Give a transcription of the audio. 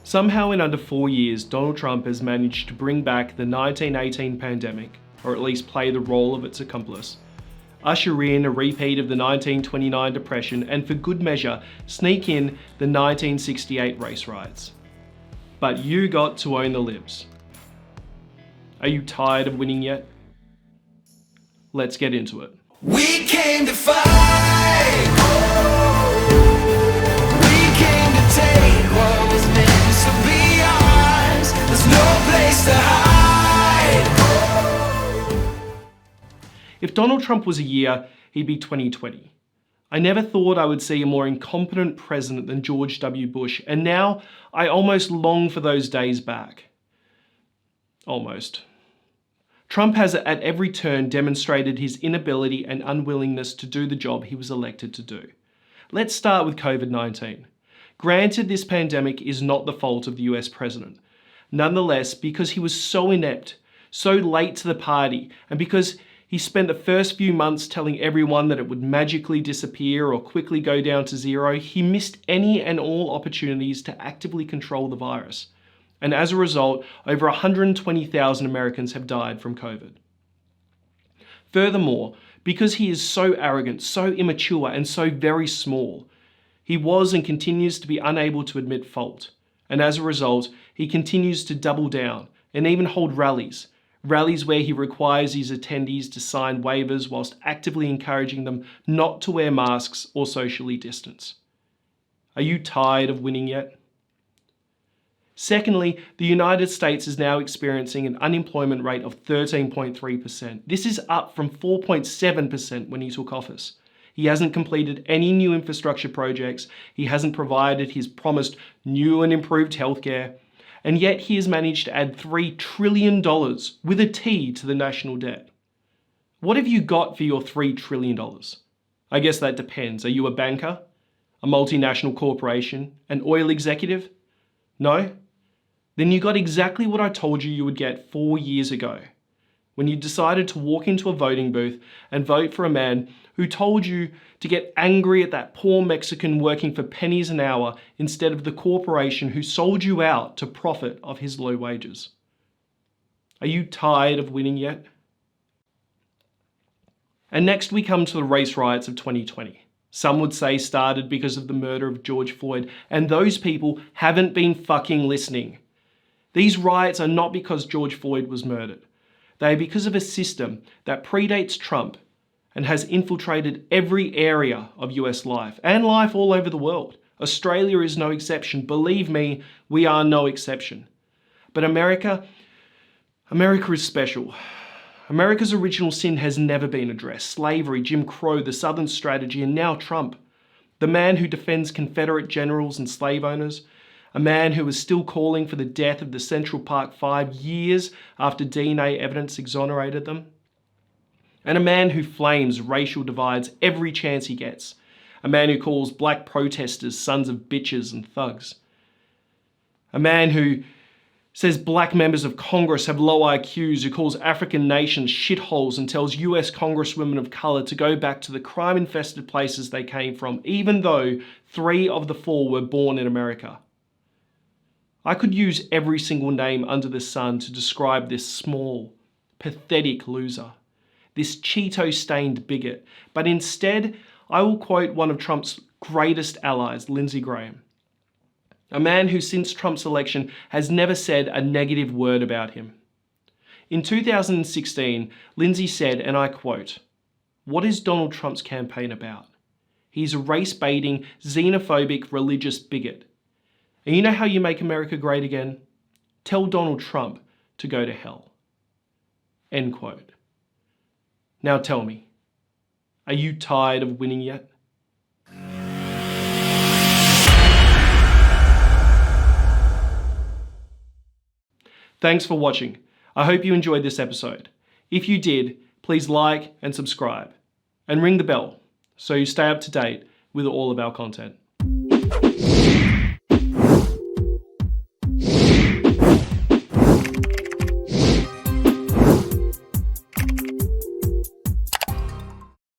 Somehow in under 4 years, Donald Trump has managed to bring back the 1918 pandemic, or at least play the role of its accomplice, usher in a repeat of the 1929 depression, and for good measure, sneak in the 1968 race riots. But you got to own the libs. Are you tired of winning yet? Let's get into it. We came to fight. We came to take what was meant to be ours. There's no place to hide. If Donald Trump was a year, he'd be 2020. I never thought I would see a more incompetent president than George W. Bush, and now I almost long for those days back. Almost. Trump has at every turn demonstrated his inability and unwillingness to do the job he was elected to do. Let's start with COVID-19. Granted, this pandemic is not the fault of the US president. Nonetheless, because he was so inept, so late to the party, and because he spent the first few months telling everyone that it would magically disappear or quickly go down to zero, he missed any and all opportunities to actively control the virus. And as a result, over 120,000 Americans have died from COVID. Furthermore, because he is so arrogant, so immature, and so very small, he was and continues to be unable to admit fault. And as a result, he continues to double down and even hold rallies where he requires his attendees to sign waivers whilst actively encouraging them not to wear masks or socially distance. Are you tired of winning yet? Secondly, the United States is now experiencing an unemployment rate of 13.3%. This is up from 4.7% when he took office. He hasn't completed any new infrastructure projects. He hasn't provided his promised new and improved healthcare. And yet he has managed to add $3 trillion with a T to the national debt. What have you got for your $3 trillion? I guess that depends. Are you a banker? A multinational corporation? An oil executive? No? Then you got exactly what I told you would get 4 years ago, when you decided to walk into a voting booth and vote for a man who told you to get angry at that poor Mexican working for pennies an hour instead of the corporation who sold you out to profit off his low wages. Are you tired of winning yet? And next we come to the race riots of 2020. Some would say started because of the murder of George Floyd, and those people haven't been fucking listening. These riots are not because George Floyd was murdered. They are because of a system that predates Trump and has infiltrated every area of US life and life all over the world. Australia is no exception. Believe me, we are no exception. But America is special. America's original sin has never been addressed. Slavery, Jim Crow, the Southern strategy, and now Trump. The man who defends Confederate generals and slave owners. A man who is still calling for the death of the Central Park Five years after DNA evidence exonerated them. And a man who flames racial divides every chance he gets. A man who calls black protesters sons of bitches and thugs. A man who says black members of Congress have low IQs, who calls African nations shitholes and tells US congresswomen of colour to go back to the crime-infested places they came from, even though 3 of the 4 were born in America. I could use every single name under the sun to describe this small, pathetic loser, this Cheeto-stained bigot, but instead I will quote one of Trump's greatest allies, Lindsey Graham. A man who since Trump's election has never said a negative word about him. In 2016, Lindsey said, and I quote, "What is Donald Trump's campaign about? He's a race-baiting, xenophobic, religious bigot. And you know how you make America great again? Tell Donald Trump to go to hell." End quote. Now tell me, are you tired of winning yet? Thanks for watching. I hope you enjoyed this episode. If you did, please like and subscribe, and ring the bell so you stay up to date with all of our content.